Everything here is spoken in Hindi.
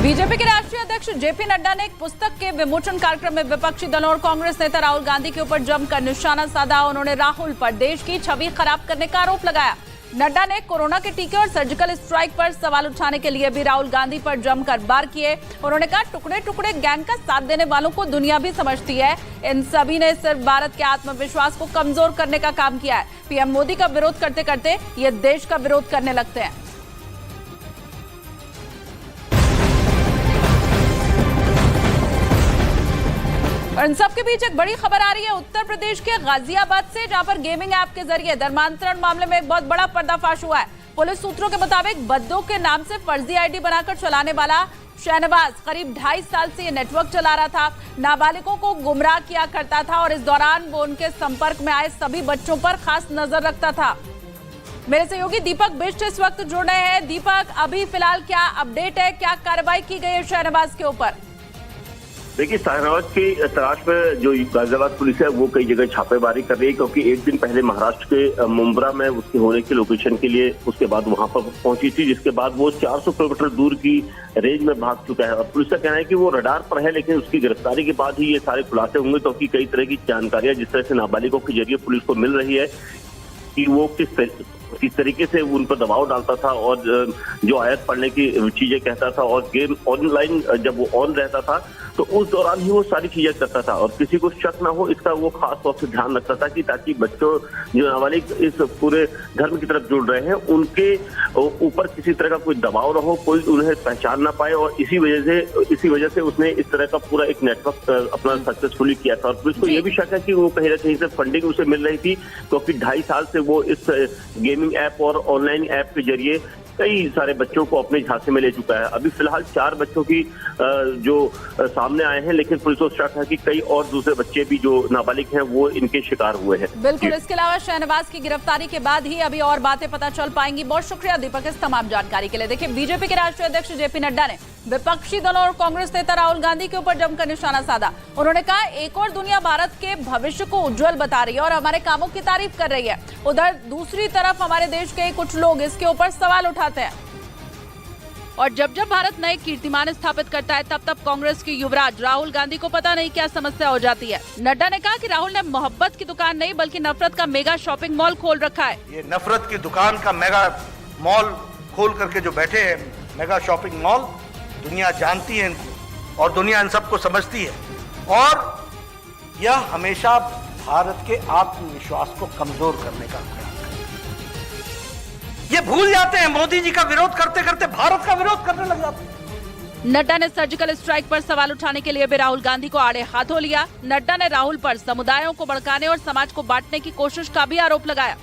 बीजेपी के राष्ट्रीय अध्यक्ष जेपी नड्डा ने एक पुस्तक के विमोचन कार्यक्रम में विपक्षी दलों और कांग्रेस नेता राहुल गांधी के ऊपर जमकर निशाना साधा। उन्होंने राहुल पर देश की छवि खराब करने का आरोप लगाया। नड्डा ने कोरोना के टीके और सर्जिकल स्ट्राइक पर सवाल उठाने के लिए भी राहुल गांधी पर जमकर वार किए। उन्होंने कहा, टुकड़े टुकड़े गैंग का साथ देने वालों को दुनिया भी समझती है। इन सभी ने सिर्फ भारत के आत्मविश्वास को कमजोर करने का काम किया है। पीएम मोदी का विरोध करते करते ये देश का विरोध करने लगते हैं। और इन सबके बीच एक बड़ी खबर आ रही है उत्तर प्रदेश के गाजियाबाद से, जहां पर गेमिंग ऐप के जरिए धर्मांतरण मामले में एक बहुत बड़ा पर्दाफाश हुआ है। पुलिस सूत्रों के मुताबिक बद्दो के नाम से फर्जी आईडी बनाकर चलाने वाला शहनवाज करीब 2.5 साल से ये नेटवर्क चला रहा था। नाबालिगों को गुमराह किया करता था और इस दौरान वो उनके संपर्क में आए सभी बच्चों पर खास नजर रखता था। मेरे सहयोगी दीपक बिष्ट इस वक्त जुड़ रहे हैं। दीपक, अभी फिलहाल क्या अपडेट है, क्या कार्रवाई की गई है शहनवाज के ऊपर? देखिए, शहनवाज की तलाश में जो गाजियाबाद पुलिस है वो कई जगह छापेमारी कर रही है, क्योंकि एक दिन पहले महाराष्ट्र के मुंब्रा में उसके होने की लोकेशन के लिए उसके बाद वहां पर पहुंची थी, जिसके बाद वो 400 किलोमीटर दूर की रेंज में भाग चुका है। और पुलिस का कहना है कि वो रडार पर है, लेकिन उसकी गिरफ्तारी के बाद ही ये सारे खुलासे होंगे, क्योंकि कई तरह की जानकारियां जिस तरह से नाबालिगों के जरिए पुलिस को मिल रही है कि वो किस तरीके से उन पर दबाव डालता था और जो आयत पढ़ने की चीजें कहता था और गेम ऑनलाइन जब वो ऑन रहता था तो उस दौरान ही वो सारी चीजें करता था और किसी को शक ना हो इसका वो खास तौर से ध्यान रखता था कि ताकि बच्चों जो नाबालिग इस पूरे धर्म की तरफ जुड़ रहे हैं उनके ऊपर किसी तरह का कोई दबाव ना हो, कोई उन्हें पहचान ना पाए। और इसी वजह से उसने इस तरह का पूरा एक नेटवर्क अपना सक्सेसफुली किया था। और पुलिस को ये भी शक है कि वो कहीं ना कहीं से फंडिंग उसे मिल रही थी, क्योंकि 2.5 साल से वो इस गेमिंग ऐप और ऑनलाइन ऐप के जरिए कई सारे बच्चों को अपने झांसे में ले चुका है। अभी फिलहाल 4 बच्चों की जो सामने आए हैं, लेकिन पुलिस को शक है कि कई और दूसरे बच्चे भी जो नाबालिग हैं वो इनके शिकार हुए हैं। बिल्कुल, इसके अलावा शहनवाज की गिरफ्तारी के बाद ही अभी और बातें पता चल पाएंगी। बहुत शुक्रिया दीपक इस तमाम जानकारी के लिए। देखिए, बीजेपी के राष्ट्रीय अध्यक्ष जेपी नड्डा ने विपक्षी दलों और कांग्रेस नेता राहुल गांधी के ऊपर जमकर निशाना साधा। उन्होंने कहा, एक और दुनिया भारत के भविष्य को उज्जवल बता रही है और हमारे कामों की तारीफ कर रही है, उधर दूसरी तरफ हमारे देश के कुछ लोग इसके ऊपर सवाल उठाते हैं। और जब जब भारत नए कीर्तिमान स्थापित करता है, तब तब कांग्रेस के युवराज राहुल गांधी को पता नहीं क्या समस्या हो जाती है। नड्डा ने कहा कि राहुल ने मोहब्बत की दुकान नहीं बल्कि नफरत का मेगा शॉपिंग मॉल खोल रखा है। ये नफरत की दुकान का मेगा मॉल खोल करके जो बैठे हैं, मेगा शॉपिंग मॉल, दुनिया जानती है इनको और दुनिया इन सबको समझती है और यह हमेशा भारत के आत्मविश्वास को कमजोर करने का प्रयास है। ये भूल जाते हैं, मोदी जी का विरोध करते करते भारत का विरोध करने लग जाते हैं। नड्डा ने सर्जिकल स्ट्राइक पर सवाल उठाने के लिए भी राहुल गांधी को आड़े हाथों लिया। नड्डा ने राहुल पर समुदायों को भड़काने और समाज को बांटने की कोशिश का भी आरोप लगाया।